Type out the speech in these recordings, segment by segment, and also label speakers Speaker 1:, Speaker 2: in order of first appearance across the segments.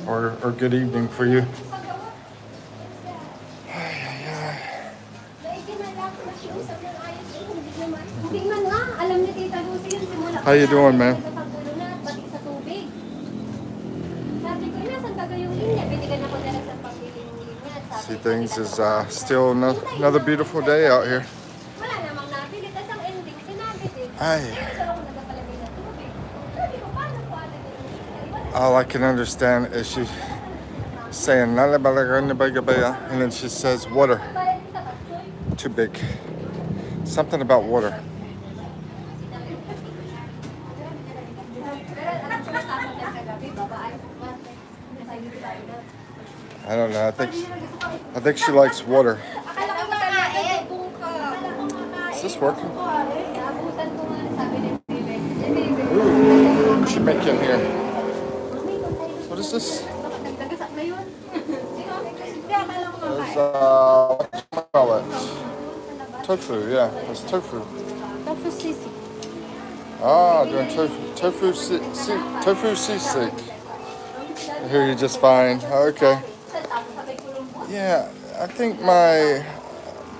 Speaker 1: or good evening for you. How you doing, man? See, things is still another beautiful day out here. All I can understand is she saying and then she says water. Too big. Something about water. I don't know. I think she likes water. Is this working? Ooh, what's she making here? What is this? It's what do you call it? Tofu, yeah. It's tofu.
Speaker 2: Tofu sisig.
Speaker 1: Ah, doing tofu sisig. Here you just fine. Okay. Yeah, I think my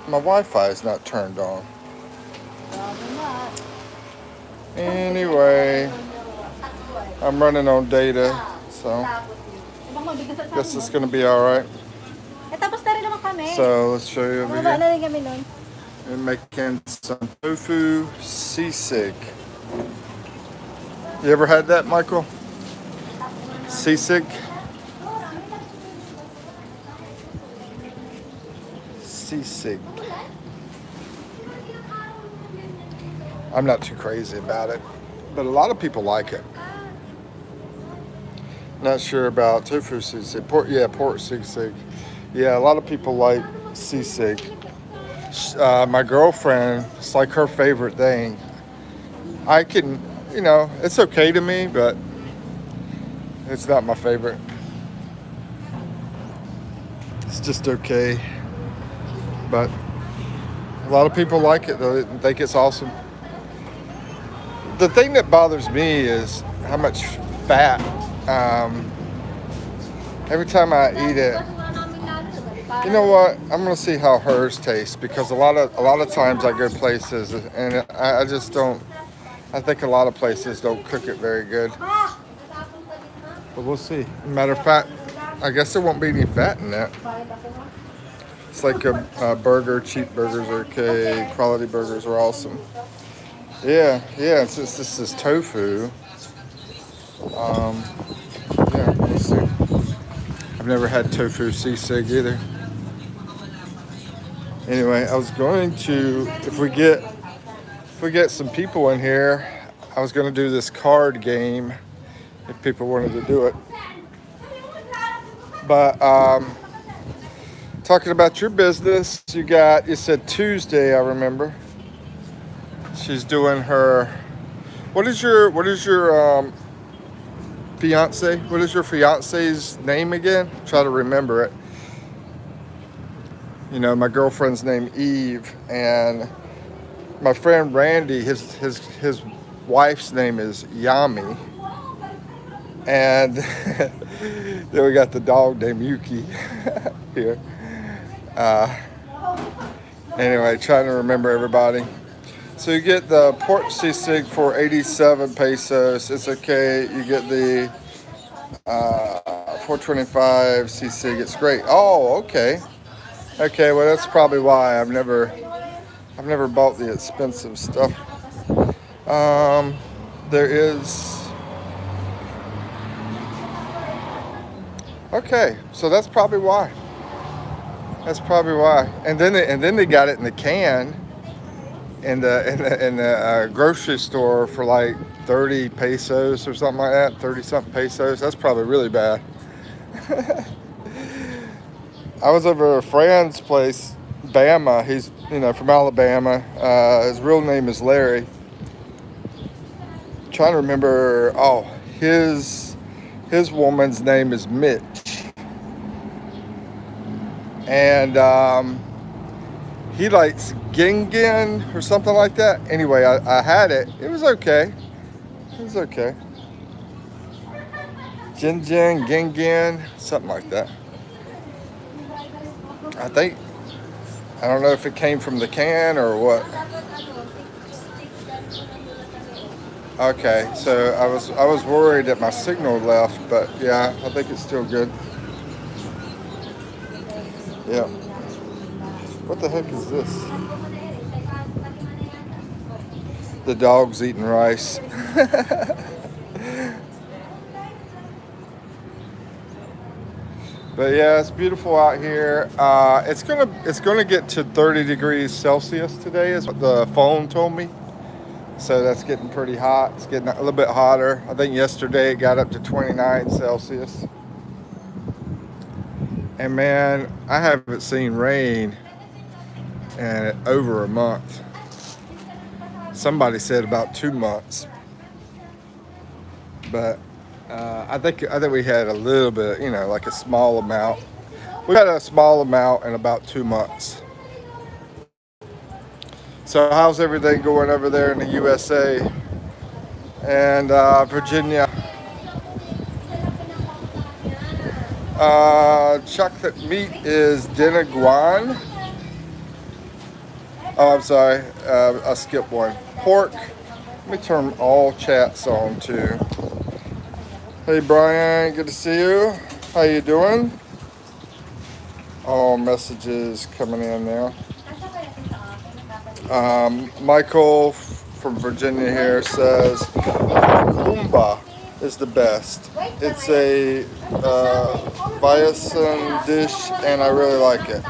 Speaker 1: Wi-Fi is not turned on. Anyway, I'm running on data, so guess it's gonna be all right. So let's show you over here. We're making some tofu sisig. You ever had that, Michael? Sisig? Sisig. I'm not too crazy about it, but a lot of people like it. Not sure about tofu sisig. Pork sisig. Yeah, a lot of people like sisig. My girlfriend, it's like her favorite thing. I can, it's okay to me, but it's not my favorite. It's just okay. But a lot of people like it, though. They think it's awesome. The thing that bothers me is how much fat. Every time I eat it, you know what? I'm gonna see how hers tastes, because a lot of times I go places and I just don't. I think a lot of places don't cook it very good. But we'll see. Matter of fact, I guess there won't be any fat in that. It's like a burger. Cheap burgers are okay. Quality burgers are awesome. Yeah. Since this is tofu, yeah. Let's see. I've never had tofu sisig either. Anyway, I was going to, if we get some people in here, I was going to do this card game if people wanted to do it. But talking about your business, you said Tuesday, I remember. She's doing her. What is your fiance? What is your fiance's name again? Try to remember it. My girlfriend's name Eve, and my friend Randy, his wife's name is Yami, and then we got the dog named Yuki here. Anyway, trying to remember everybody. So you get the pork sisig for 87 pesos. It's okay. You get the 425 sisig. It's great. Oh, okay. Okay, well that's probably why I've never bought the expensive stuff. There is. Okay, so that's probably why. And then they got it in the can in the grocery store for like 30 pesos or something like that. 30 something pesos. That's probably really bad. I was over at a friend's place, Bama. He's, from Alabama. His real name is Larry. Trying to remember. Oh, his woman's name is Mitch, and he likes Gingen or something like that. Anyway, I had it. It was okay. Jin Jin, Gin Gin, something like that. I think, I don't know if it came from the can or what. Okay, so I was worried that my signal left, but yeah, I think it's still good. Yeah. What the heck is this? The dog's eating rice. But yeah, it's beautiful out here. It's gonna get to 30 degrees Celsius today, is what the phone told me. So that's getting pretty hot. It's getting a little bit hotter. I think yesterday it got up to 29 Celsius. And man, I haven't seen rain in over a month. Somebody said about 2 months, but I think we had a little bit, like a small amount. We got a small amount in about 2 months. So how's everything going over there in the USA and Virginia? Chocolate meat is Denaguan. Oh, I'm sorry, I skipped one. Pork. Let me turn all chats on too. Hey Brian, good to see you. How you doing? All messages coming in now. Michael from Virginia here says Kumba is the best. It's a bison dish and I really like it.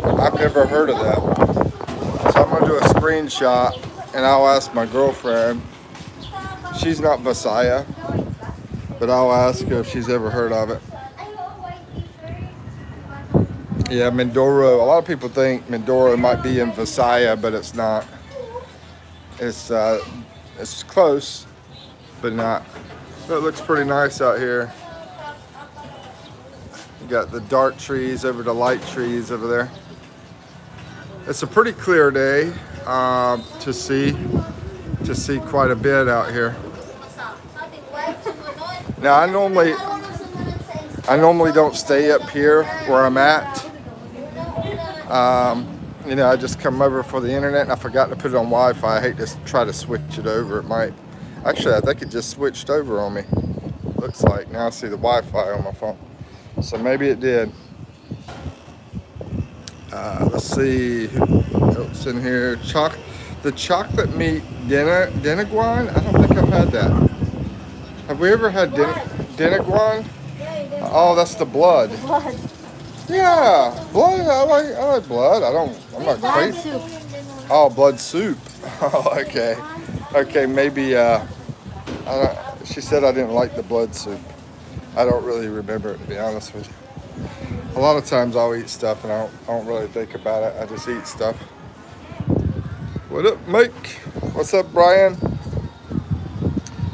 Speaker 1: I've never heard of that. So I'm going to do a screenshot and I'll ask my girlfriend. She's not Visaya, but I'll ask her if she's ever heard of it. Yeah, Mindoro. A lot of people think Mindoro might be in Visaya, but it's not. It's close, but not. It looks pretty nice out here. You got the dark trees over the light trees over there. It's a pretty clear day to see quite a bit out here. Now I normally don't stay up here where I'm at. I just come over for the internet and I forgot to put it on Wi-Fi. I hate to try to switch it over. It might, actually I think it just switched over on me. Looks like, now I see the Wi-Fi on my phone. So maybe it did. Let's see who else in here. The chocolate meat Denaguan? I don't think I've had that. Have we ever had Denaguan? Oh, that's the blood. Yeah, blood. I like blood. I'm not crazy. Oh, blood soup. Oh, okay. Okay, maybe. She said I didn't like the blood soup. I don't really remember it, to be honest with you. A lot of times I'll eat stuff and I don't really think about it. I just eat stuff. What up, Mike? What's up, Brian?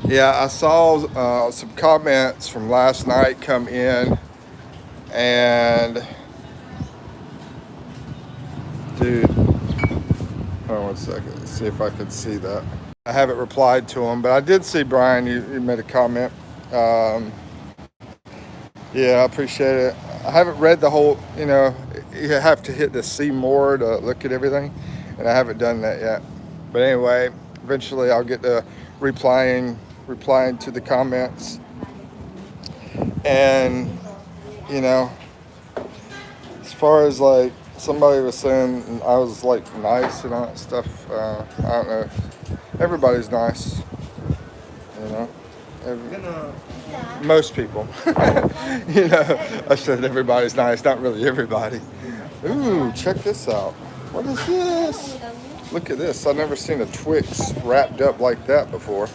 Speaker 1: Yeah, I saw some comments from last night come in. And dude, hold on 1 second. Let's see if I can see that. I haven't replied to him, but I did see Brian. You made a comment. Yeah, I appreciate it. I haven't read the whole. You have to hit the see more to look at everything, and I haven't done that yet. But anyway, eventually I'll get to replying to the comments, and. As far as like somebody was saying I was like nice and all that stuff, I don't know. Everybody's nice, most people. I said everybody's nice, not really everybody. Ooh, check this out. What is this? Look at this. I've never seen a Twix wrapped up like that before.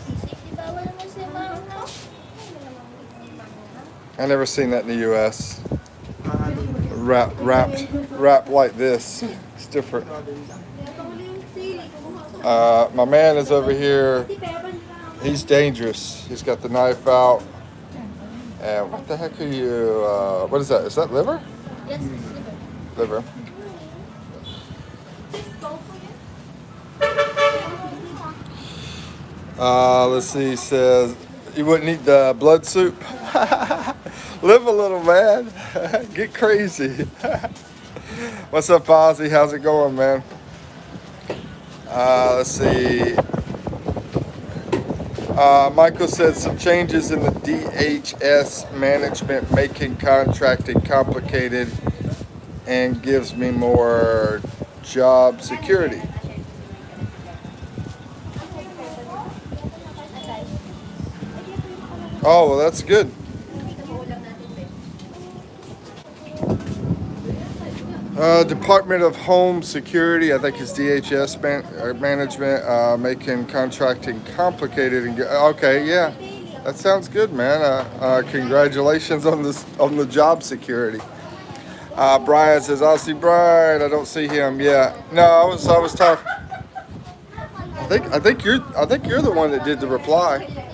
Speaker 1: I never seen that in the U.S. Wrapped like this. It's different. My man is over here. He's dangerous. He's got the knife out. And what the heck are you? What is that? Is that liver?
Speaker 2: Yes,
Speaker 1: Liver. Let's see. He says, You wouldn't eat the blood soup? Live a little, man. Get crazy. What's up, Ozzy? How's it going, man? Let's see. Michael said some changes in the DHS management making contracting complicated and gives me more job security. Oh, well, that's good. Department of Home Security, I think is DHS management, making contracting complicated. And okay, yeah, that sounds good, man. Congratulations on the job security. Brian says, "I'll see Brian. I don't see him." Yeah, no, I was talking. I think you're the one that did the reply.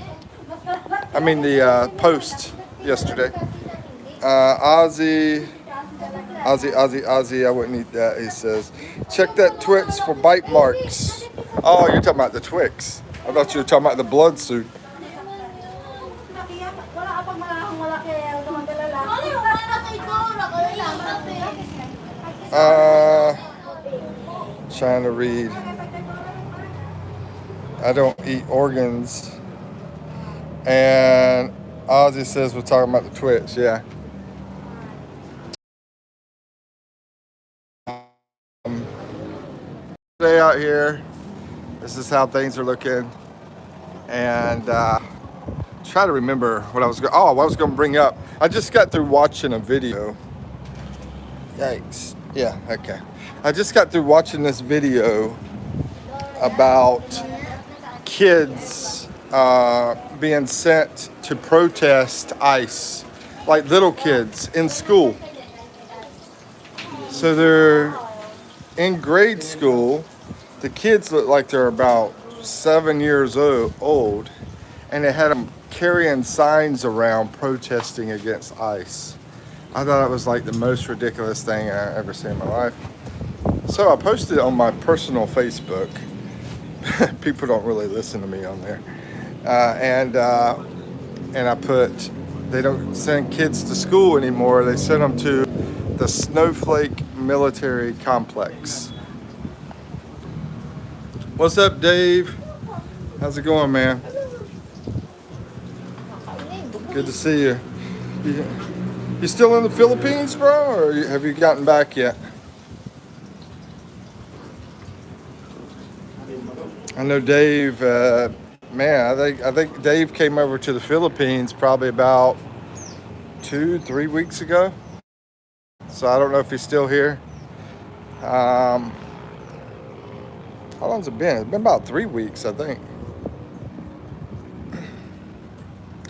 Speaker 1: I mean the post yesterday. Ozzy, I wouldn't eat that, he says. Check that Twix for bite marks. Oh, you're talking about the Twix. I thought you were talking about the blood suit. Trying to read. I don't eat organs. And Ozzy says we're talking about the Twix, yeah. Today out here, this is how things are looking, and try to remember what I was going. Oh, I was going to bring up. I just got through watching a video. Yikes! Yeah, okay. I just got through watching this video about kids being sent to protest ICE, like little kids in school. So they're in grade school. The kids look like they're about 7 years old, and they had them carrying signs around protesting against ICE. I thought it was like the most ridiculous thing I ever seen in my life. So I posted it on my personal Facebook. People don't really listen to me on there. And I put, they don't send kids to school anymore. They send them to the Snowflake Military Complex. What's up, Dave? How's it going, man? Good to see you. You still in the Philippines, bro, or have you gotten back yet? I know Dave. Man, I think Dave came over to the Philippines probably about 2-3 weeks ago. So I don't know if he's still here. How long's it been? It's been about 3 weeks, I think.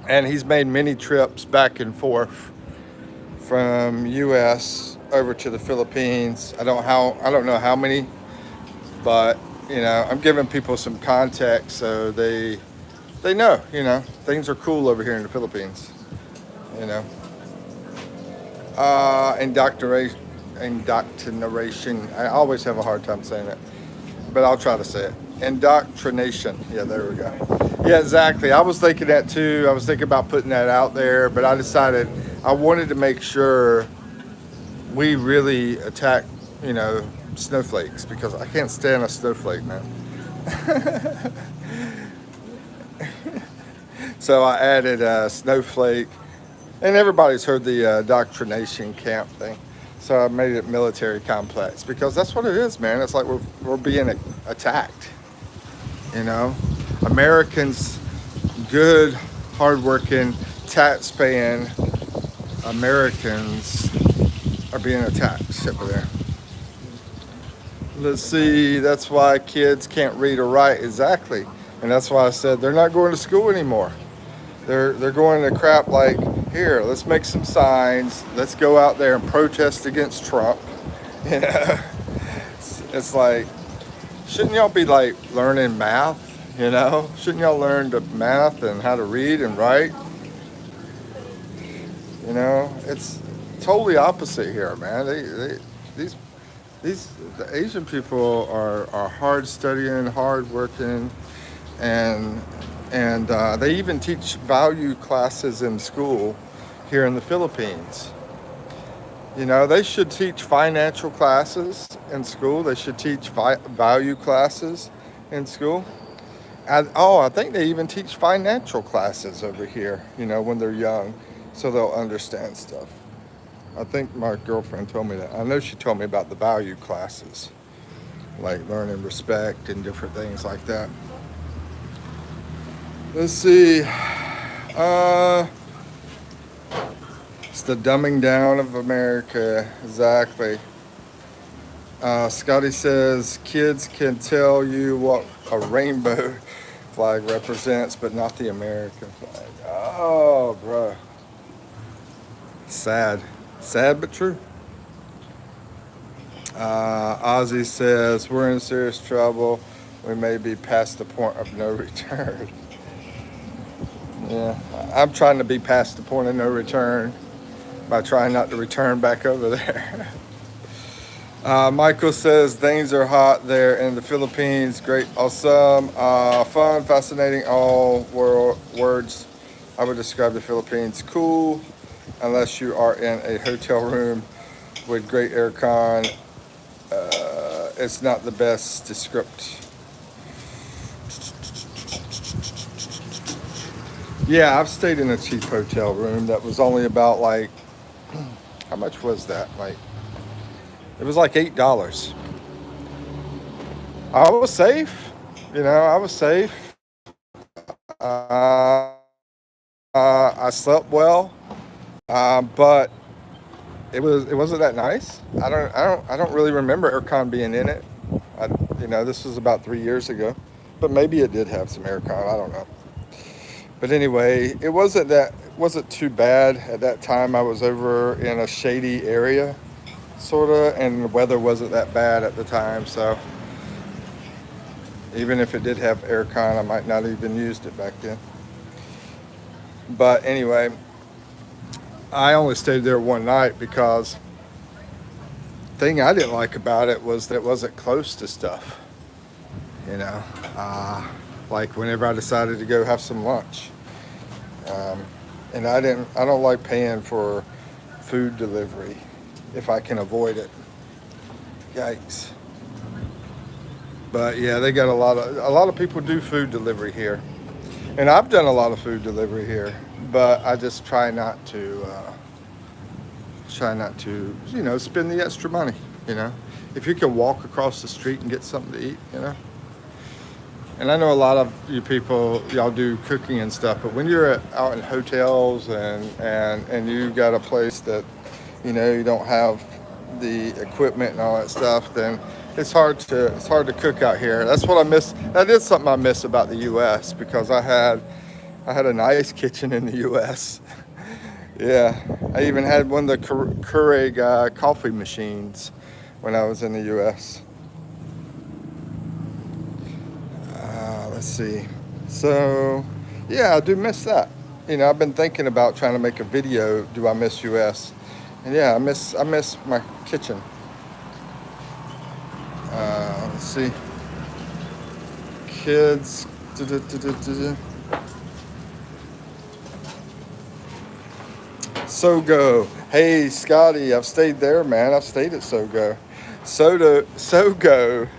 Speaker 1: And he's made many trips back and forth from U.S. over to the Philippines. I don't know how many, but you know, I'm giving people some context so they know, you know, things are cool over here in the Philippines. You know. Indoctrination. I always have a hard time saying it, but I'll try to say it. Indoctrination. Yeah, there we go. Yeah, exactly. I was thinking that too. I was thinking about putting that out there, but I decided I wanted to make sure we really attack, you know, snowflakes, because I can't stand a snowflake, man. So I added a snowflake. And everybody's heard the indoctrination camp thing. So I made it military complex, because that's what it is, man. It's like we're being attacked. You know? Americans, good, hardworking, tax-paying Americans are being attacked over there. Let's see, that's why kids can't read or write. Exactly. And that's why I said they're not going to school anymore. They're going to crap like, here, let's make some signs. Let's go out there and protest against Trump. You know, it's like, shouldn't y'all be like learning math? You know, shouldn't y'all learn the math and how to read and write? You know, it's totally opposite here, man. The Asian people are hard studying, hard working, and And they even teach value classes in school here in the Philippines. You know, they should teach financial classes in school. They should teach value classes in school. And, oh, I think they even teach financial classes over here, you know, when they're young, so they'll understand stuff. I think my girlfriend told me that. I know she told me about the value classes, like learning respect and different things like that. Let's see. Uh, it's the dumbing down of America. Exactly. Scotty says kids can tell you what a rainbow flag represents, but not the American flag. Oh, bro. Sad. Sad but true. Ozzy says we're in serious trouble. We may be past the point of no return. Yeah, I'm trying to be past the point of no return by trying not to return back over there. Michael says things are hot there in the Philippines. Great, awesome, fun, fascinating. All words I would describe the Philippines. Cool, unless you are in a hotel room with great aircon. It's not the best descript. Yeah, I've stayed in a cheap hotel room that was only about like, how much was that? Like, it was like $8. I was safe, you know, I was safe. Uh, I slept well, but it wasn't that nice. I don't really remember aircon being in it. You know, this was about 3 years ago, but maybe it did have some aircon. I don't know. But anyway, it wasn't too bad at that time. I was over in a shady area, sorta, and the weather wasn't that bad at the time. So even if it did have aircon, I might not even used it back then. But anyway, I only stayed there one night because the thing I didn't like about it was that it wasn't close to stuff. You know, like whenever I decided to go have some lunch, and I don't like paying for food delivery if I can avoid it. Yikes! But yeah, they got a lot of people do food delivery here, and I've done a lot of food delivery here, but I just try not to you know, spend the extra money. You know, if you can walk across the street and get something to eat, you know. And I know a lot of you people, y'all do cooking and stuff, but when you're out in hotels and you got a place that, you know, you don't have the equipment and all that stuff, then it's hard to cook out here. That's what I miss. That is something I miss about the U.S. because I had a nice kitchen in the U.S. Yeah, I even had one of the Keurig coffee machines when I was in the U.S. Let's see. So, yeah, I do miss that. You know, I've been thinking about trying to make a video. Do I miss US? And yeah, I miss my kitchen. Let's see. Kids. Sogo. Hey, Scotty, I've stayed there, man. I've stayed at Sogo. Sogo.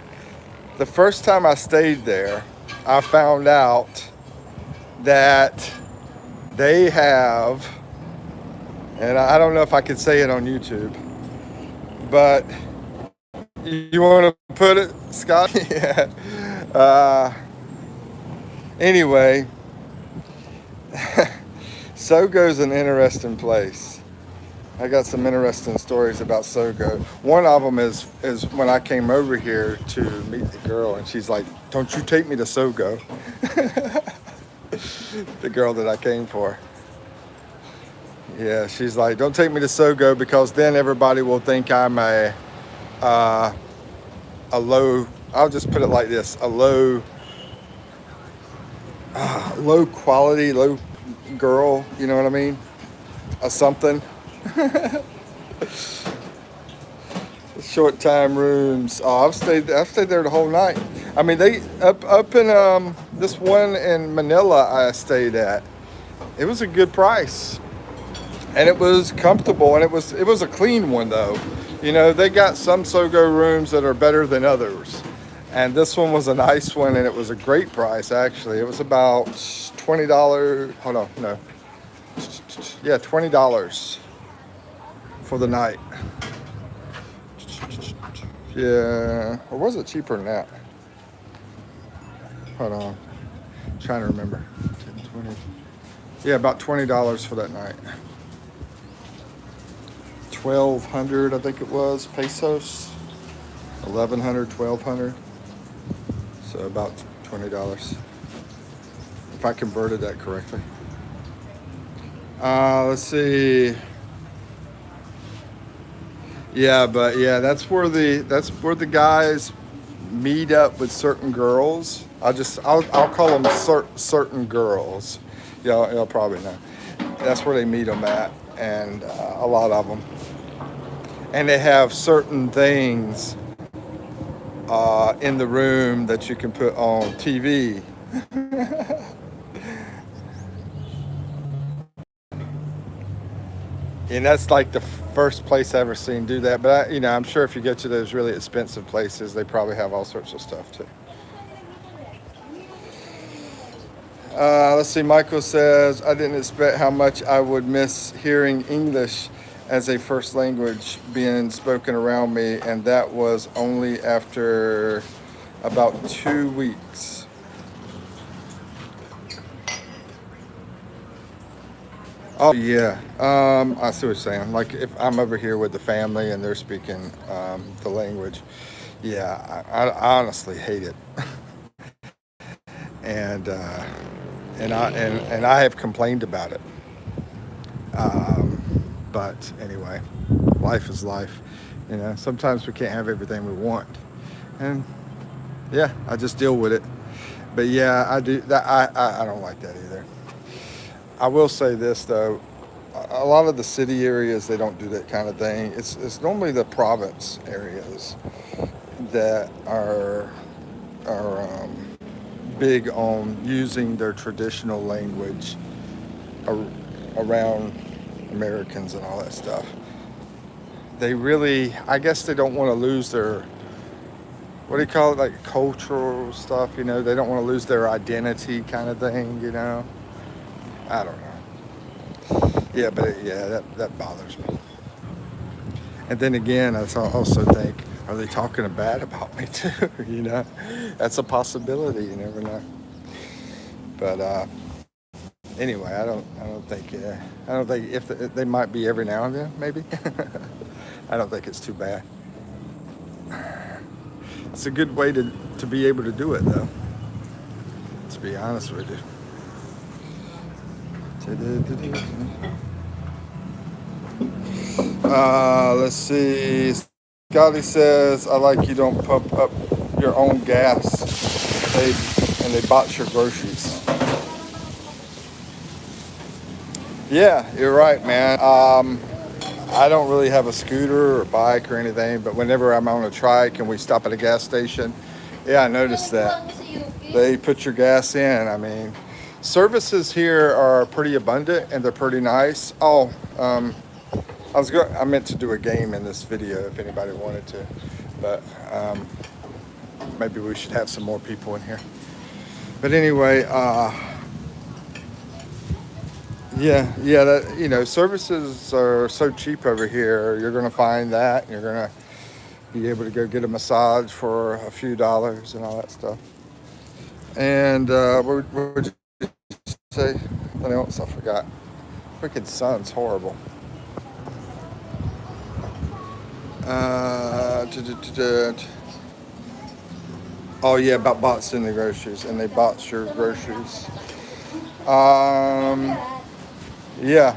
Speaker 1: The first time I stayed there, I found out that they have, and I don't know if I could say it on YouTube, but you want to put it, Scott? Yeah. Anyway, Sogo's an interesting place. I got some interesting stories about Sogo. One of them is when I came over here to meet the girl, and she's like, "Don't you take me to Sogo?" The girl that I came for. Yeah, she's like, "Don't take me to Sogo because then everybody will think I'm a low." I'll just put it like this: a low quality, low girl. You know what I mean? A something. Short time rooms. Oh, I've stayed there the whole night. I mean, they up in this one in Manila I stayed at, it was a good price, and it was comfortable, and it was a clean one though. You know, they got some Sogo rooms that are better than others, and this one was a nice one, and it was a great price actually. It was about $20. Hold on, no, yeah, $20 for the night. Yeah, or was it cheaper than that? Hold on, I'm trying to remember. 10, 20. Yeah, about $20 for that night. 1,200, I think it was, pesos. 1,100, 1,200. So about $20, if I converted that correctly. Let's see. Yeah, but yeah, that's where the guys meet up with certain girls. I'll call them certain girls. You'll probably know. That's where they meet them at, and a lot of them. And they have certain things in the room that you can put on TV. And that's like the first place I ever seen do that. But I'm sure if you go to those really expensive places, they probably have all sorts of stuff too. Let's see. Michael says, I didn't expect how much I would miss hearing English as a first language being spoken around me, and that was only after about 2 weeks. Oh yeah, I see what you're saying. Like if I'm over here with the family and they're speaking the language, yeah, I honestly hate it, and I have complained about it. But anyway, life is life. Sometimes we can't have everything we want, and yeah, I just deal with it. But yeah, I do that. I don't like that either. I will say this though, a lot of the city areas they don't do that kind of thing. It's normally the province areas that are big on using their traditional language around Americans and all that stuff. They really, I guess they don't want to lose their, what do you call it, like cultural stuff. They don't want to lose their identity kind of thing. I don't know. Yeah, but yeah, that bothers me. And then again, I also think, are they talking bad about me too? That's a possibility. You never know. But anyway, I don't think if they might be every now and then, maybe. I don't think it's too bad. It's a good way to be able to do it, though. To be honest with you. Let's see. Scotty says, I like you don't pump up your own gas. They bought your groceries. Yeah, you're right, man. I don't really have a scooter or bike or anything, but whenever I'm on a trike and we stop at a gas station, yeah, I noticed that. They put your gas in. I mean, services here are pretty abundant and they're pretty nice. Oh, I meant to do a game in this video if anybody wanted to, but maybe we should have some more people in here. But anyway, services are so cheap over here. You're gonna find that, and you're gonna be able to go get a massage for a few dollars and all that stuff. And what would you say? Something else I forgot. Freaking sun's horrible. Oh yeah, about bots in the groceries, and they bought your groceries. Yeah,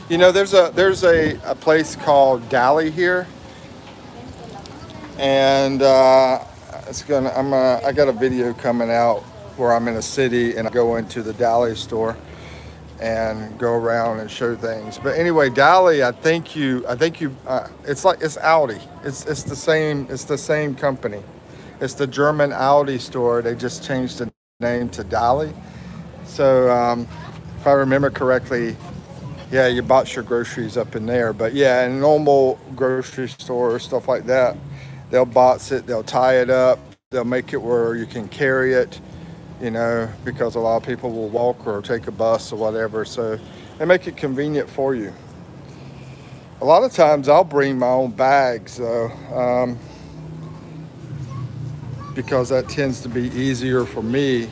Speaker 1: there's a place called Dali here, and I got a video coming out where I'm in a city and I go into the Dali store and go around and show things. But anyway, Dali, I think it's Audi. It's the same company. It's the German Audi store. They just changed the name to Dolly. So if I remember correctly, yeah, you bought your groceries up in there. But yeah, in normal grocery stores, stuff like that, they'll box it, they'll tie it up, they'll make it where you can carry it, because a lot of people will walk or take a bus or whatever. So they make it convenient for you. A lot of times I'll bring my own bags though, because that tends to be easier for me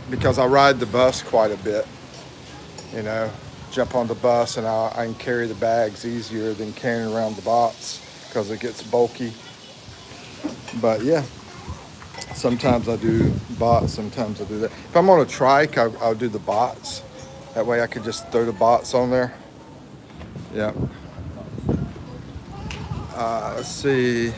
Speaker 1: because I ride the bus quite a bit, you know. Jump on the bus and I can carry the bags easier than carrying around the box because it gets bulky. But yeah, sometimes I do bots, sometimes I do that. If I'm on a trike, I'll do the bots. That way I could just throw the bots on there. Yeah. Let's see.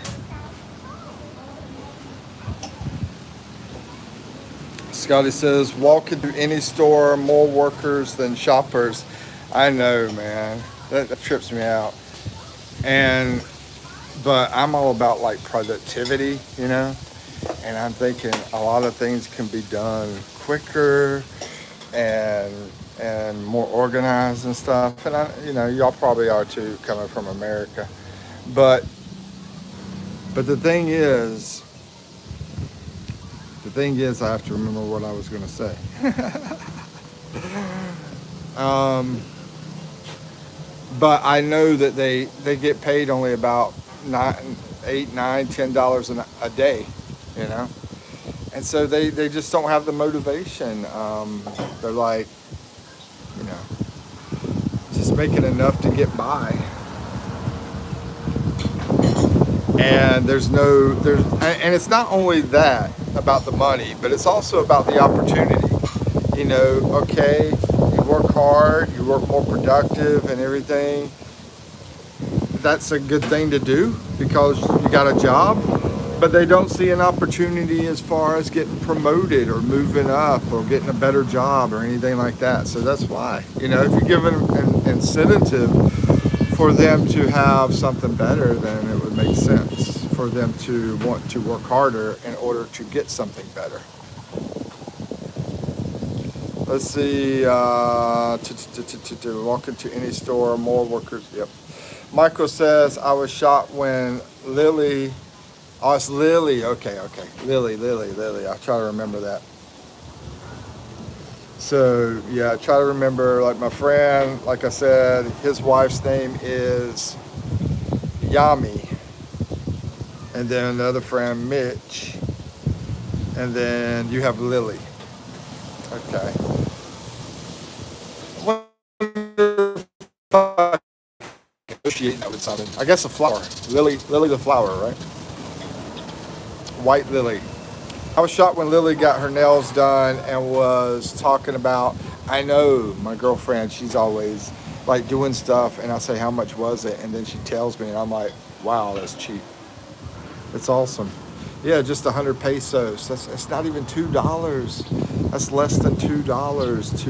Speaker 1: Scotty says, walk into any store, more workers than shoppers. I know, man. That trips me out. But I'm all about like productivity, and I'm thinking a lot of things can be done quicker and more organized and stuff. And y'all probably are too, coming from America. But the thing is, I have to remember what I was going to say. But I know that they get paid only about $8, $9, $10 a day, and so they just don't have the motivation. They're like, just making enough to get by. And and it's not only that about the money, but it's also about the opportunity. Okay, you work hard, you work more productive and everything. That's a good thing to do because you got a job, but they don't see an opportunity as far as getting promoted or moving up or getting a better job or anything like that. So that's why, if you give an incentive for them to have something better, then it would make sense for them to want to work harder in order to get something better. Let's see, to walk into any store, more workers, yep. Michael says, I was shocked when Lily, oh, it's Lily, okay, Lily, I'll try to remember that. So, yeah, I try to remember, like my friend, like I said, his wife's name is Yami. And then another friend, Mitch. And then you have Lily. Okay. I guess a flower. Lily the flower, right? White lily. I was shocked when Lily got her nails done and was talking about, I know my girlfriend, she's always like doing stuff, and I say, how much was it? And then she tells me, and I'm like, wow, that's cheap. It's awesome. Yeah, just 100 pesos. That's not even $2. That's less than $2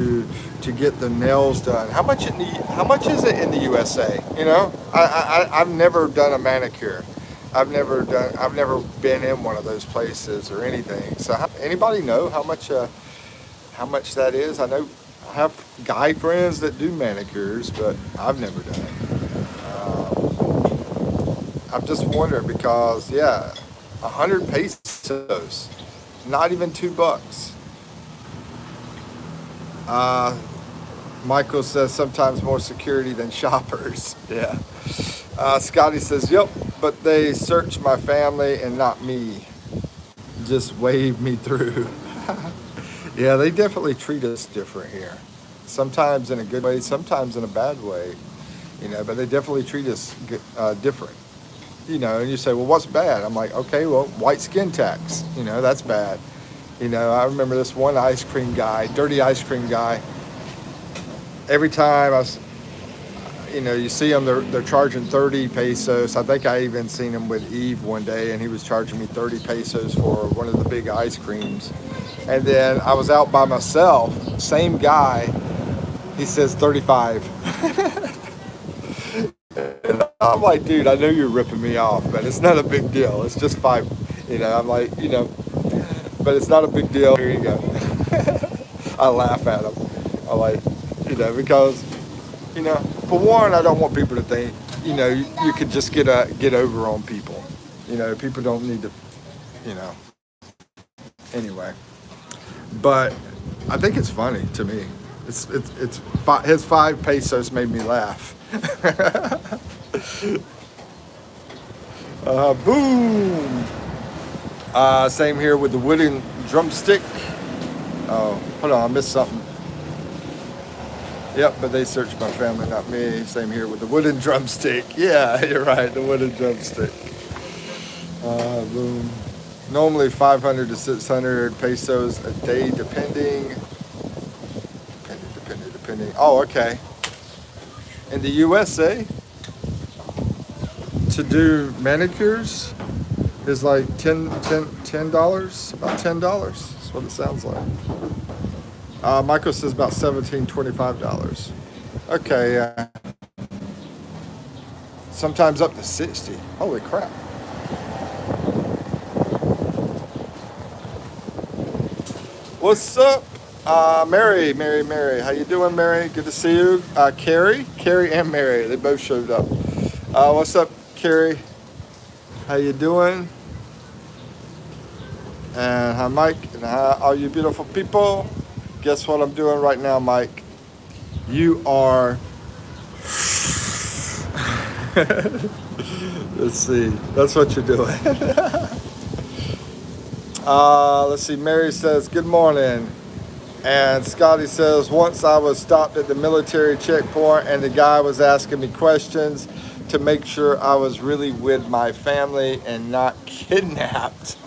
Speaker 1: to get the nails done. How much is it in the USA? I've never done a manicure. I've never been in one of those places or anything. So anybody know how much that is? I know I have guy friends that do manicures, but I've never done it. I'm just wondering because 100 pesos, not even $2. Michael says sometimes more security than shoppers. Yeah. Scotty says, yep, but they search my family and not me. Just wave me through. Yeah, they definitely treat us different here. Sometimes in a good way, sometimes in a bad way. But they definitely treat us different. And you say, well, what's bad? I'm like, okay, well, white skin tax. That's bad. I remember this one ice cream guy, dirty ice cream guy. Every time you see them, they're charging 30 pesos. I think I even seen him with Eve one day, and he was charging me 30 pesos for one of the big ice creams. And then I was out by myself, same guy, he says 35. And I'm like, dude, I know you're ripping me off, but it's not a big deal. It's just 5, I'm like, but it's not a big deal. Here you go. I laugh at them. I like, because, for one, I don't want people to think, you could just get over on people. People don't need to, you know. Anyway, but I think it's funny to me. His 5 pesos made me laugh. Boom. Same here with the wooden drumstick. Oh, hold on, I missed something. Yep, but they searched my family, not me. Same here with the wooden drumstick. Yeah, you're right, the wooden drumstick. Boom. Normally 500 to 600 pesos a day, depending. Oh, okay. In the USA, to do manicures is like $10, about $10. That's what it sounds like. Michael says about $17-25. Okay, sometimes up to 60. Holy crap. What's up? Mary, how you doing, Mary? Good to see you. Carrie and Mary, they both showed up. What's up, Carrie? How you doing? And hi, Mike, and hi, all you beautiful people. Guess what I'm doing right now, Mike? You are, let's see, that's what you're doing. Let's see, Mary says, good morning. And Scotty says, once I was stopped at the military checkpoint and the guy was asking me questions to make sure I was really with my family and not kidnapped.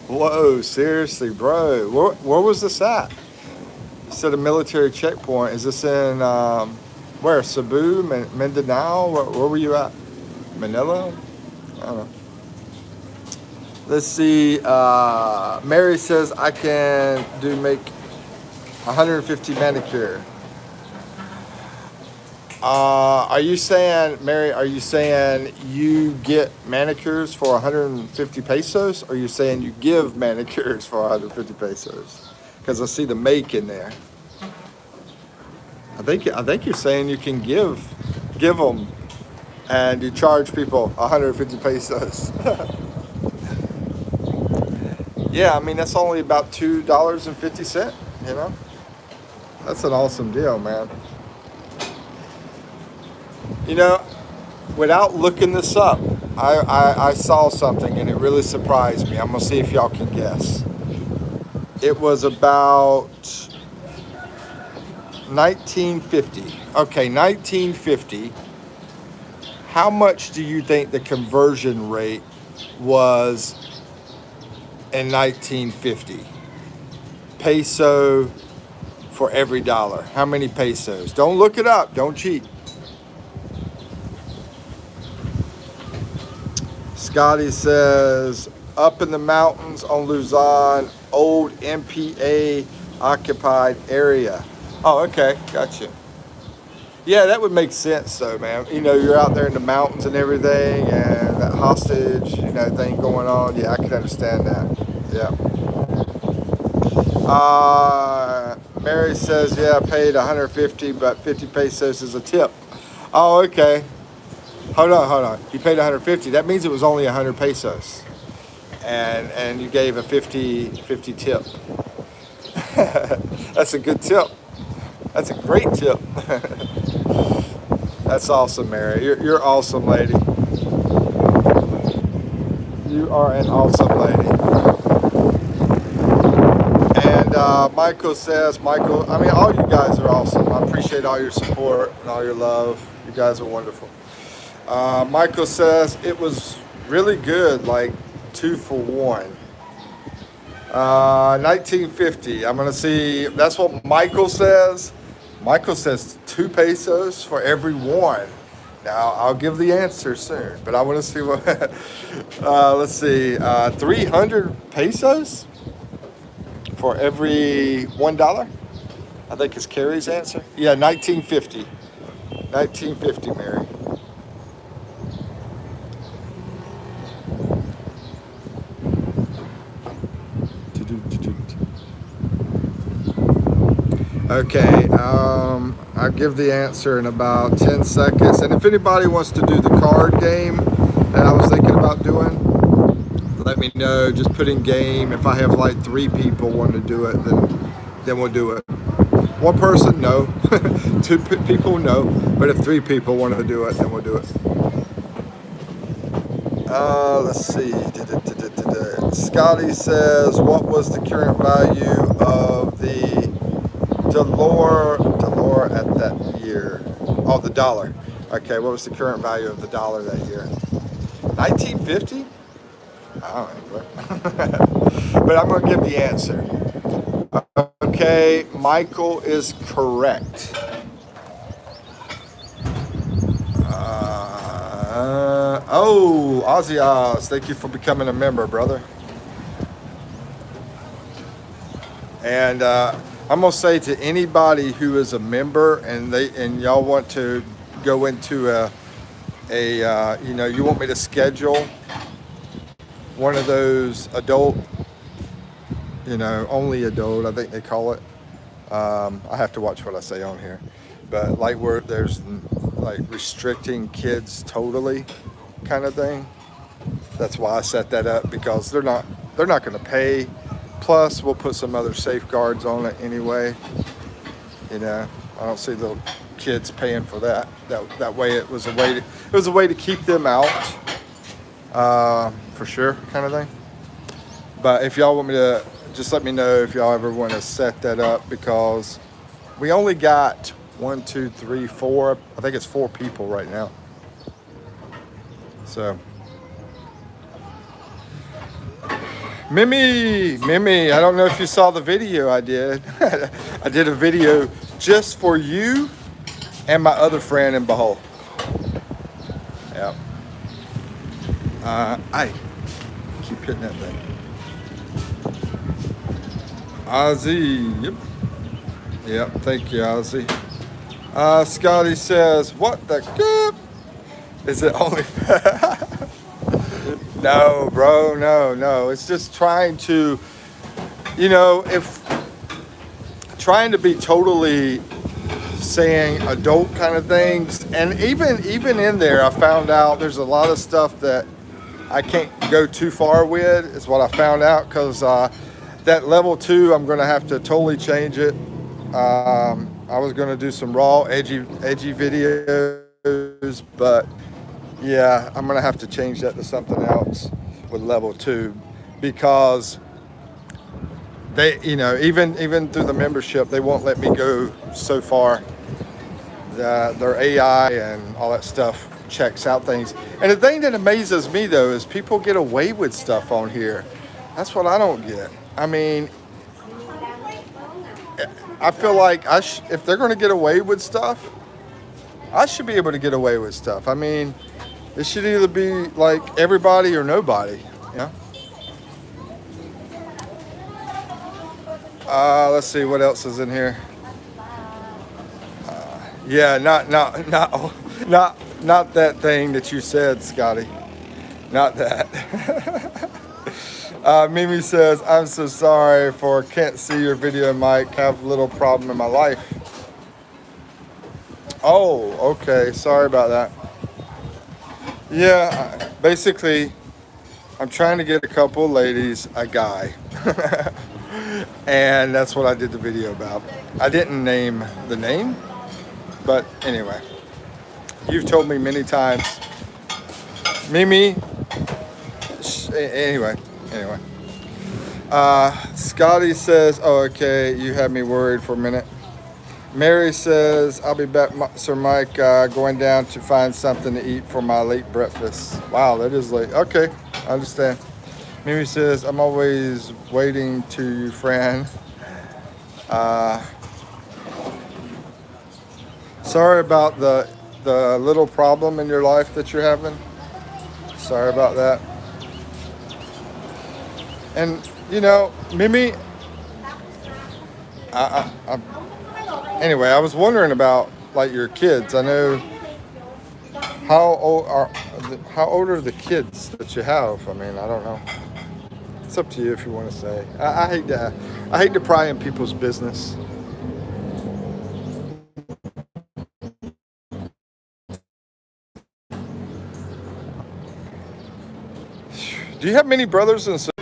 Speaker 1: Whoa, seriously, bro. Where was this at? You said a military checkpoint. Is this in, where? Cebu, Mindanao? Where were you at? Manila? I don't know. Let's see. Mary says I can make 150 manicure. Are you saying, Mary, you get manicures for 150 pesos? Or are you saying you give manicures for 150 pesos? Because I see the make in there. I think you're saying you can give them and you charge people 150 pesos. Yeah, I mean, that's only about $2.50, That's an awesome deal, man. Without looking this up, I saw something and it really surprised me. I'm going to see if y'all can guess. It was about 1950. Okay, 1950. How much do you think the conversion rate was in 1950? Peso for every dollar. How many pesos? Don't look it up. Don't cheat. Scotty says, up in the mountains on Luzon, old MPA occupied area. Oh, okay. Gotcha. Yeah, that would make sense though, man. You're out there in the mountains and everything and that hostage, thing going on. Yeah, I can understand that. Yeah. Mary says, yeah, I paid 150, but 50 pesos is a tip. Oh, okay. Hold on. You paid 150. That means it was only 100 pesos. And you gave a 50 tip. That's a good tip. That's a great tip. That's awesome, Mary. You're awesome, lady. You are an awesome lady. And Michael says, all you guys are awesome. I appreciate all your support and all your love. You guys are wonderful. Michael says it was really good, like 2 for 1. 1950. I'm going to see. That's what Michael says. Michael says 2 pesos for every 1. Now, I'll give the answer soon, but I want to see what. Let's see. 300 pesos for every $1. I think is Carrie's answer. Yeah, 1950. 1950, Mary. Okay, I'll give the answer in about 10 seconds. And if anybody wants to do the card game that I was thinking about doing, let me know. Just put in game. If I have like 3 people want to do it, then we'll do it. 1 person, no. 2 people, no. But if 3 people want to do it, then we'll do it. Let's see. Scotty says, what was the current value of the Delore at that year? Oh, the dollar. Okay, what was the current value of the dollar that year? 1950? I don't know. But I'm going to give the answer. Okay, Michael is correct. Ozzy Oz, thank you for becoming a member, brother. And I'm gonna say to anybody who is a member and y'all want to go into you want me to schedule one of those adult, only adult, I think they call it. I have to watch what I say on here, but like where there's like restricting kids totally kind of thing. That's why I set that up, because they're not going to pay. Plus, we'll put some other safeguards on it anyway. I don't see little kids paying for that. That way, it was a way to keep them out, for sure, kind of thing. But if y'all want me to, just let me know if y'all ever want to set that up, because we only got 1, 2, 3, 4. I think it's 4 people right now. So. Mimi, I don't know if you saw the video I did. I did a video just for you and my other friend in Bahol. Yep. I keep hitting that thing. Ozzy, yep, thank you, Ozzy. Scotty says, what the good? Is it only No, bro, no. It's just trying to, trying to be totally saying adult kind of things. And even in there, I found out there's a lot of stuff that I can't go too far with, is what I found out, because that level 2, I'm going to have to totally change it. I was going to do some raw, edgy videos, but yeah, I'm gonna have to change that to something else with level 2, because they, even through the membership, they won't let me go so far. Their AI and all that stuff checks out things. And the thing that amazes me though is people get away with stuff on here. That's what I don't get. I mean, I feel like if they're gonna get away with stuff, I should be able to get away with stuff. I mean, it should either be like everybody or nobody, Let's see what else is in here. Yeah, not that thing that you said, Scotty. Not that. Mimi says, I'm so sorry for can't see your video, Mike. Have a little problem in my life. Oh, okay. Sorry about that. Yeah, basically, I'm trying to get a couple of ladies a guy. And that's what I did the video about. I didn't name the name, but anyway. You've told me many times. Mimi. Anyway. Scotty says, oh, okay, you had me worried for a minute. Mary says, I'll be back, Sir Mike, going down to find something to eat for my late breakfast. Wow, that is late. Okay, I understand. Mimi says, I'm always waiting to you, Fran. Sorry about the little problem in your life that you're having. Sorry about that. And, Mimi, anyway, I was wondering about like your kids. I know how old are the kids that you have? I mean, I don't know. It's up to you if you want to say. I hate to pry in people's business. Do you have many brothers and sisters?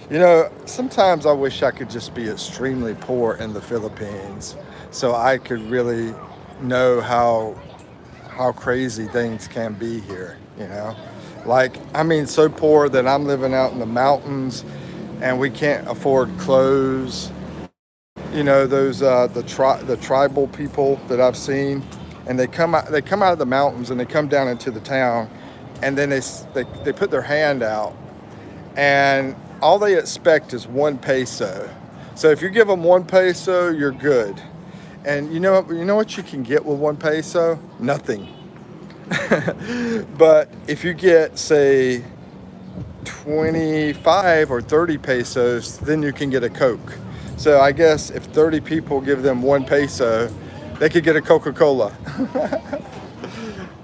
Speaker 1: You know, sometimes I wish I could just be extremely poor in the Philippines so I could really know how crazy things can be here, you know? Like, I mean, so poor that I'm living out in the mountains and we can't afford clothes. You know, those the tribal people that I've seen, and they come out of the mountains and they come down into the town, and then they put their hand out, and all they expect is 1 peso. So if you give them 1 peso, you're good. And you know what you can get with 1 peso? Nothing. But if you get, say, 25 or 30 pesos, then you can get a Coke. So I guess if 30 people give them 1 peso, they could get a Coca-Cola.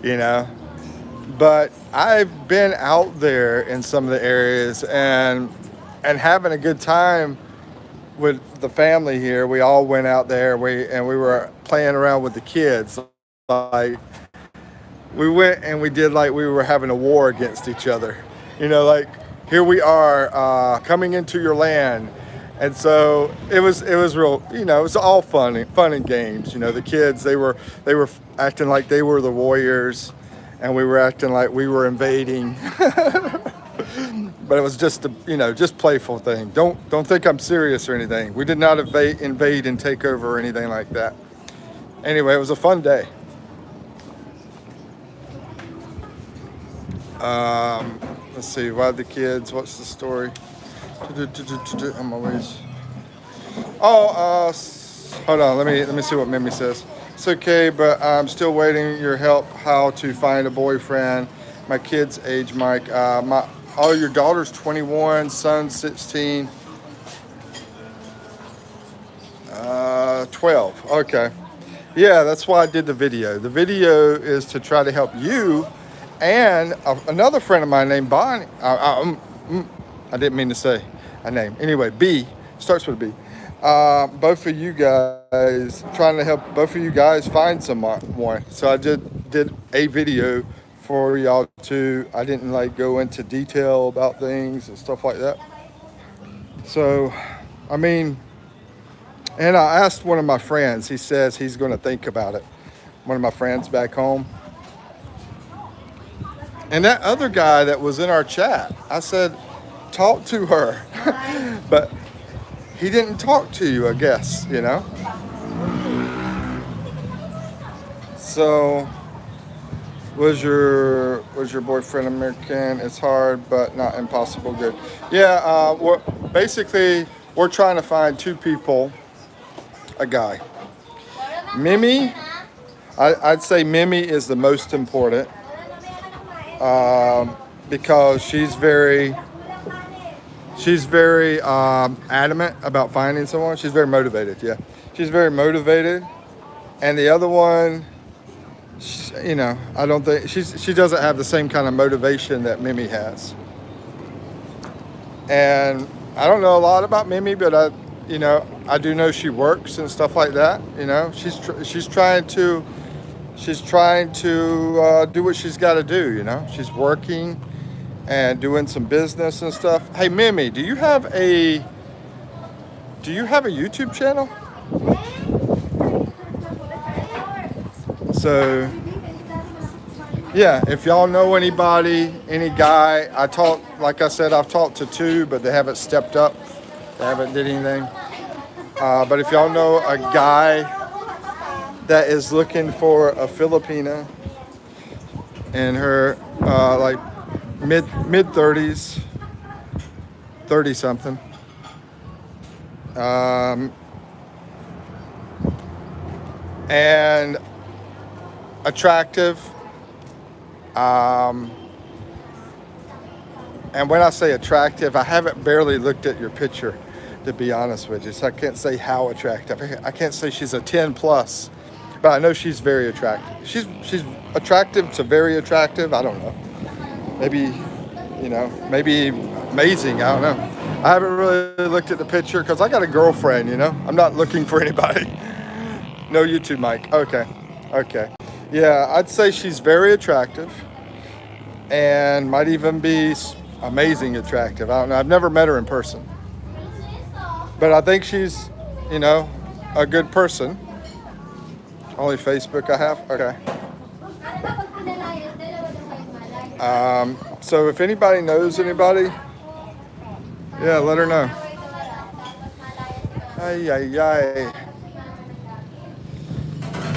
Speaker 1: You know? But I've been out there in some of the areas and having a good time with the family here. We all went out there. We were playing around with the kids. Like, we went and we did like we were having a war against each other. You know, like, here we are coming into your land. And so it was real, you know, it was all fun and games. You know, the kids, they were acting like they were the warriors, and we were acting like we were invading. But it was just a, you know, just playful thing. Don't think I'm serious or anything. We did not invade and take over or anything like that. Anyway, it was a fun day. Let's see, why the kids, what's the story? I'm always, hold on, let me see what Mimi says. It's okay, but I'm still waiting your help how to find a boyfriend. My kid's age, Mike. Your daughter's 21, son's 16, 12. Okay. Yeah, that's why I did the video. The video is to try to help you and another friend of mine named Bonnie. I didn't mean to say a name. Anyway, B, starts with a B. Both of you guys, trying to help both of you guys find someone. So I did a video for y'all too. I didn't like go into detail about things and stuff like that. So, I mean, and I asked one of my friends, he says he's going to think about it. One of my friends back home. And that other guy that was in our chat, I said, talk to her. But he didn't talk to you, I guess, you know? So, was your boyfriend American? It's hard, but not impossible. Good. Yeah, we're trying to find two people, a guy. Mimi, I'd say Mimi is the most important. Because she's very adamant about finding someone. She's very motivated. Yeah, she's very motivated. And the other one, you know, I don't think she doesn't have the same kind of motivation that Mimi has. And I don't know a lot about Mimi, but I do know she works and stuff like that. You know, she's trying to do what she's got to do, you know. She's working and doing some business and stuff. Hey, Mimi, do you have a YouTube channel? So, yeah, if y'all know anybody, any guy, like I said, I've talked to two, but they haven't stepped up. They haven't did anything. But if y'all know a guy that is looking for a Filipina in her like mid 30s, 30 something, and attractive, and when I say attractive, I haven't barely looked at your picture, to be honest with you, so I can't say how attractive. I can't say she's a 10 plus. But I know she's very attractive. She's attractive to very attractive. I don't know. Maybe, you know, maybe amazing. I don't know. I haven't really looked at the picture because I got a girlfriend, you know. I'm not looking for anybody. No YouTube mic. Okay. Okay. Yeah, I'd say she's very attractive and might even be amazing attractive. I don't know. I've never met her in person. But I think she's, you know, a good person. Only Facebook I have? Okay. So if anybody knows anybody, yeah, let her know. Ay, ay, ay.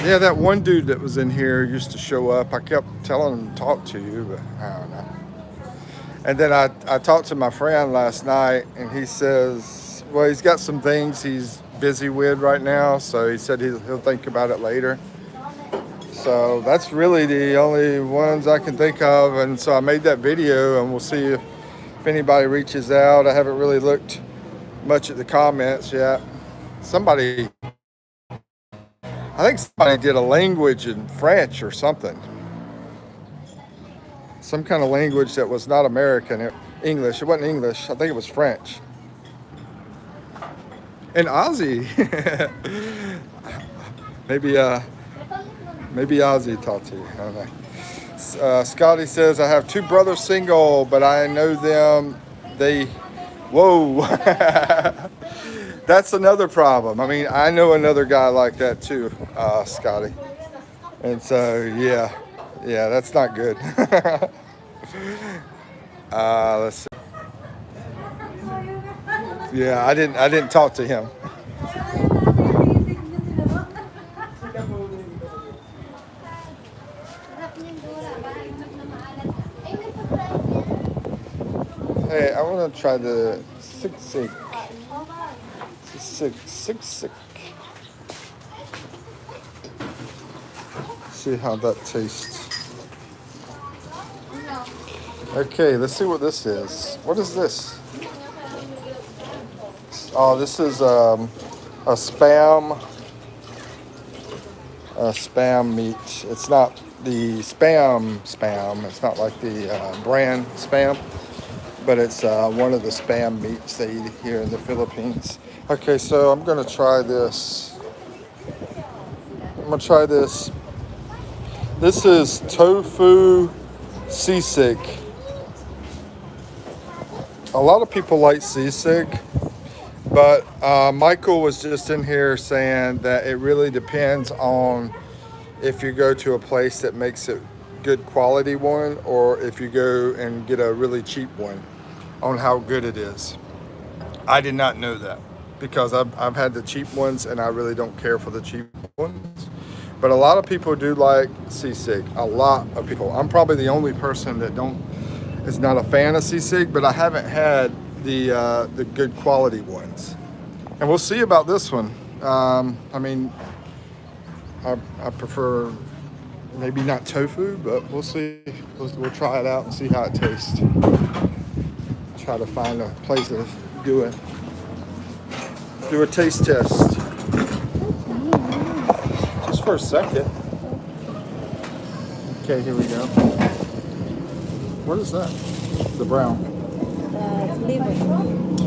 Speaker 1: Yeah, that one dude that was in here used to show up. I kept telling him to talk to you, but I don't know. And then I talked to my friend last night, and he says, well, he's got some things he's busy with right now, so he said he'll think about it later. So that's really the only ones I can think of, and so I made that video, and we'll see if anybody reaches out. I haven't really looked much at the comments yet. I think somebody did a language in French or something. Some kind of language that was not American. English. It wasn't English. I think it was French. And Aussie. Maybe Ozzy talked to you. I don't know. Scotty says, I have two brothers single, but I know them. Whoa. That's another problem. I mean, I know another guy like that too, Scotty. And so, yeah, that's not good. Let's see. Yeah, I didn't talk to him. Hey, I want to try the siksik. See how that tastes. Okay, let's see what this is. What is this? Oh, this is a spam meat. It's not the spam. It's not like the brand spam, but it's one of the spam meats they eat here in the Philippines. Okay, so I'm gonna try this. This is tofu sisig. A lot of people like sisig, but Michael was just in here saying that it really depends on if you go to a place that makes a good quality one or if you go and get a really cheap one, on how good it is. I did not know that because I've had the cheap ones and I really don't care for the cheap ones. But a lot of people do like sisig. A lot of people. I'm probably the only person that is not a fan of sisig, but I haven't had the good quality ones. And we'll see about this one. I mean, I prefer maybe not tofu, but we'll see. We'll try it out and see how it tastes. Try to find a place to do a taste test. Just for a second. Okay, here we go. What is that? The brown.
Speaker 2: It's liver.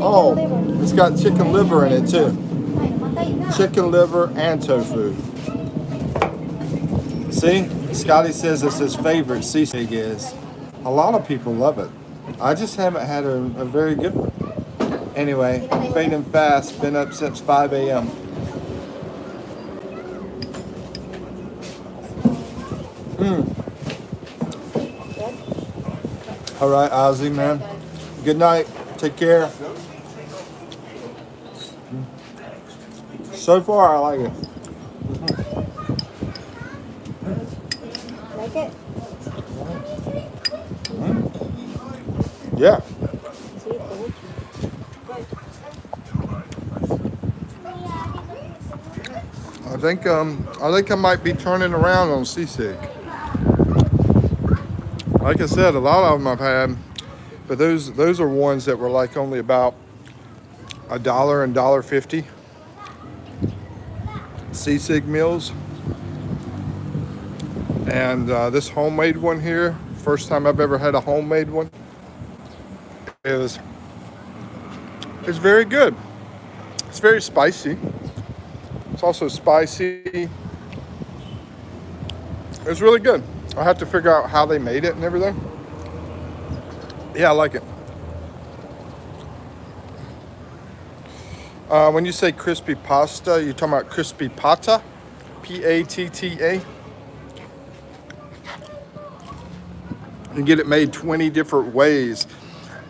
Speaker 1: Oh, it's got chicken liver in it too. Chicken liver and tofu. See, Scotty says it's his favorite sisig is. A lot of people love it. I just haven't had a very good one. Anyway, fading fast, been up since 5 a.m. All right, Ozzy, man. Good night. Take care. So far, I like it.
Speaker 2: Like it?
Speaker 1: Yeah. I think I might be turning around on sisig. Like I said, a lot of them I've had, but those are ones that were like only about $1 and $1.50. Sisig meals. And this homemade one here, first time I've ever had a homemade one, is It's very good. It's very spicy. It's also spicy. It's really good. I have to figure out how they made it and everything. Yeah, I like it. When you say crispy pasta, you're talking about crispy pata? P-A-T-T-A? You get it made 20 different ways.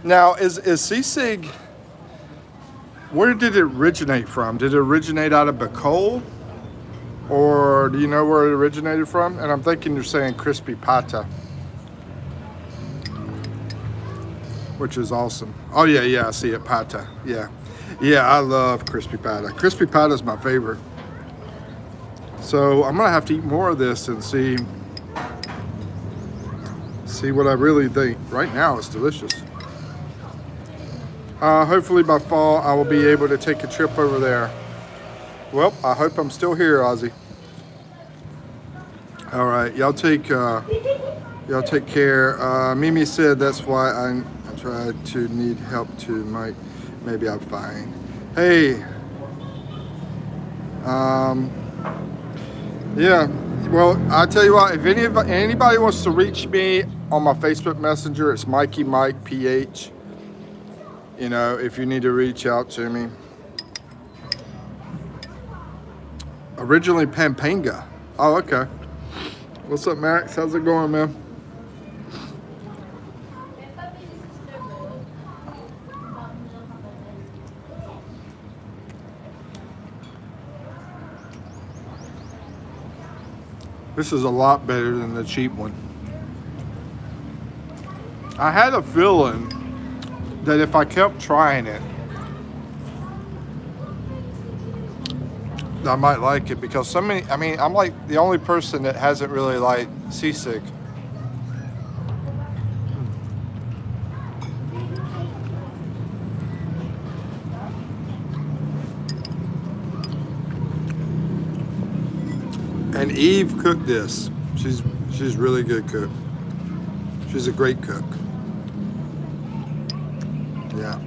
Speaker 1: Now, is sisig, where did it originate from? Did it originate out of Bacol? Or do you know where it originated from? And I'm thinking you're saying crispy pata, which is awesome. Oh yeah, I see it, pata. Yeah, I love crispy pata. Crispy pata is my favorite. So I'm gonna have to eat more of this and see what I really think. Right now, it's delicious. Hopefully by fall, I will be able to take a trip over there. Well, I hope I'm still here, Ozzy. All right, y'all take care. Mimi said that's why I tried to need help to Mike. Maybe I'm fine. Hey, yeah. Well, I'll tell you what. If anybody wants to reach me on my Facebook Messenger, it's Mikey Mike PH. You know, if you need to reach out to me. Originally Pampanga. Oh, okay. What's up, Max? How's it going, man? This is a lot better than the cheap one. I had a feeling that if I kept trying it, I might like it because I'm like the only person that hasn't really liked sisig. And Eve cooked this. She's really good cook. She's a great cook. Yeah.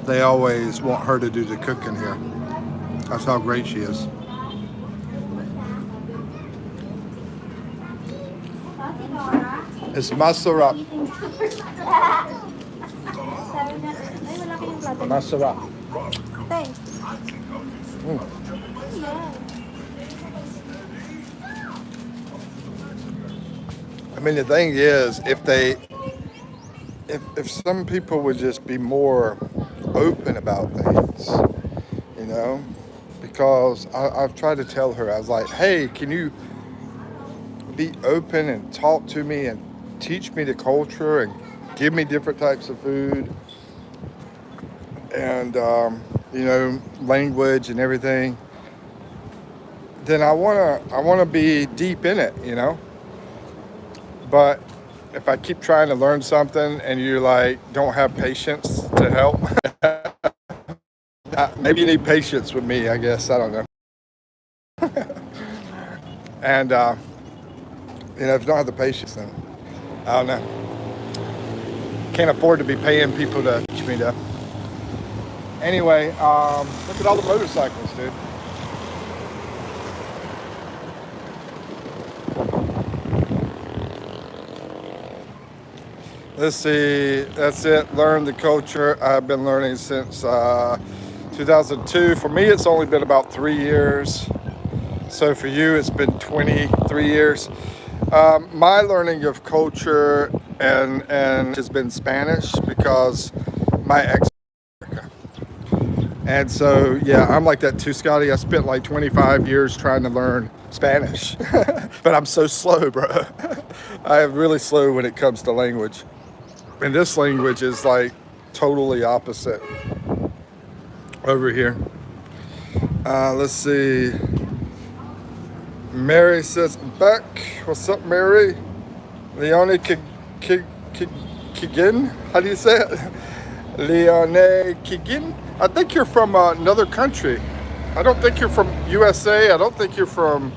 Speaker 1: They always want her to do the cooking here. That's how great she is. It's masarap. Masarap.
Speaker 2: Thanks.
Speaker 1: I mean, the thing is, if some people would just be more open about things, you know, because I've tried to tell her, I was like, hey, can you be open and talk to me and teach me the culture and give me different types of food and, you know, language and everything, then I wanna be deep in it, you know. But if I keep trying to learn something and you like don't have patience to help, maybe you need patience with me, I guess. I don't know. And you know, if you don't have the patience, then I don't know. Can't afford to be paying people to teach me to. Anyway, look at all the motorcycles, dude. Let's see, that's it. Learn the culture. I've been learning since 2002. For me, it's only been about 3 years. So for you, it's been 23 years. My learning of culture and has been Spanish because my ex. And so, yeah, I'm like that too, Scotty. I spent like 25 years trying to learn Spanish, but I'm so slow, bro. I am really slow when it comes to language. And this language is like totally opposite over here. Let's see. Mary says, Beck. What's up, Mary? Leone Kigin? How do you say it? Leone Kigin? I think you're from another country. I don't think you're from USA. I don't think you're from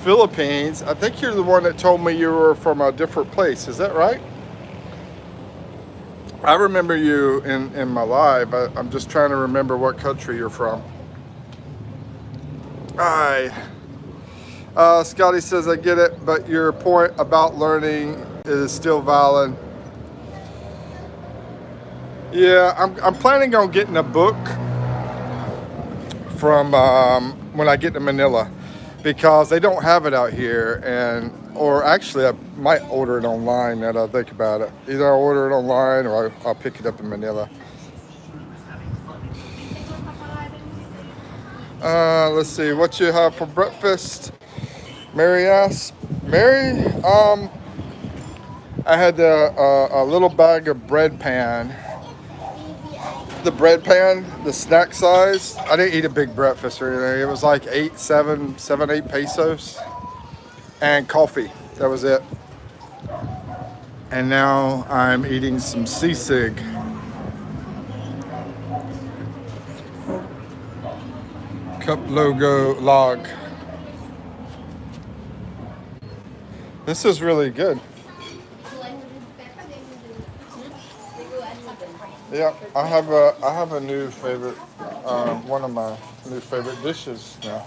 Speaker 1: Philippines. I think you're the one that told me you were from a different place. Is that right? I remember you in my live. I'm just trying to remember what country you're from. Alright. Scotty says, I get it, but your point about learning is still valid. Yeah, I'm planning on getting a book from when I get to Manila, because they don't have it out here, and or actually I might order it online now that I think about it. Either I'll order it online or I'll pick it up in Manila. Let's see, what you have for breakfast? Mary asked. Mary, I had a little bag of bread pan. The bread pan, the snack size. I didn't eat a big breakfast or anything. It was like 8 pesos. And coffee. That was it. And now I'm eating some sisig. Cup logo log. This is really good. Yeah, I have a new favorite, one of my new favorite dishes now.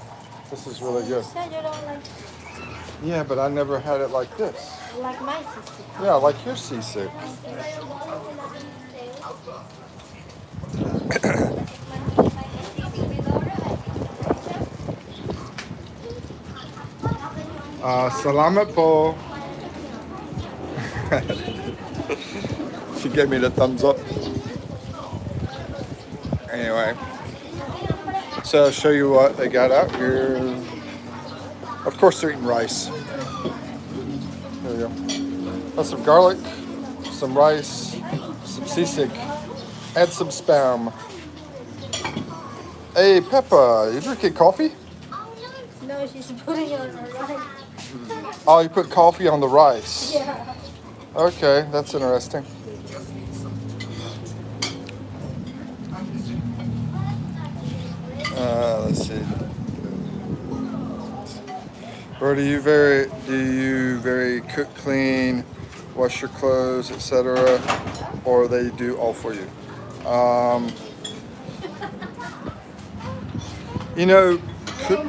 Speaker 1: This is really good.
Speaker 2: You said you don't like
Speaker 1: Yeah, but I never had it like this.
Speaker 2: my sister.
Speaker 1: Yeah, like your sisig. Salamat po. She gave me the thumbs up. Anyway, so I'll show you what they got out here. Of course, they're eating rice. There you go. That's some garlic, some rice, some sisig, and some spam. Hey, Peppa, you drinking coffee?
Speaker 2: No, she's putting it on her rice.
Speaker 1: Oh, you put coffee on the rice.
Speaker 2: Yeah.
Speaker 1: Okay, that's interesting. Let's see. Or do you very cook, clean, wash your clothes, etc., or they do all for you? You know, cook,